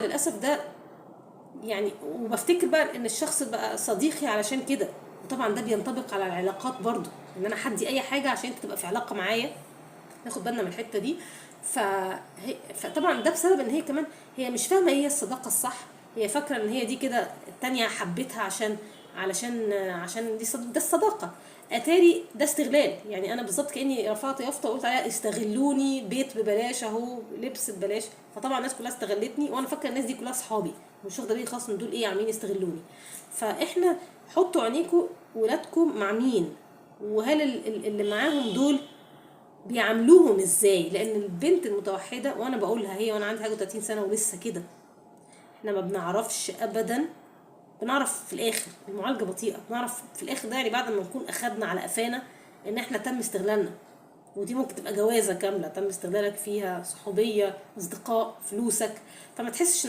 للاسف ده يعني. وبفتكر بقى ان الشخص بقى صديقي علشان كده. وطبعا ده بينطبق على العلاقات برضو، ان انا حدي اي حاجه عشان انت تبقى في علاقه معايا. ناخد بالنا من الحته دي. فطبعا ده بسبب ان هي كمان هي مش فاهمه ايه هي الصداقه الصح. هي فاكره ان هي دي كده التانية حبيتها عشان ده الصداقه. اتاري ده استغلال. يعني انا بالظبط كاني رفعت يافطه وقلت عليها استغلوني، بيت ببلاش اهو، لبس ببلاش. فطبعا الناس كلها استغلتني، وانا فاكره الناس دي كلها صحابي، مش واخده بالي خالص من دول ايه عاملين يستغلوني. فاحنا حطوا عينيكم ولادكم مع مين، وهل اللي معاهم دول بيعاملوهم ازاي. لان البنت المتوحده، وانا بقولها هي وانا عندي حاجه 30 سنه ولسه كده، احنا ما بنعرفش ابدا. بنعرف في الاخر، المعالجه بطيئه، بنعرف في الاخر ده يعني بعد ما نكون اخدنا على قفانا ان احنا تم استغلالنا. ودي ممكن تبقى جوازه كامله تم استغلالك فيها، صحوبيه، اصدقاء، فلوسك. فما تحسش انك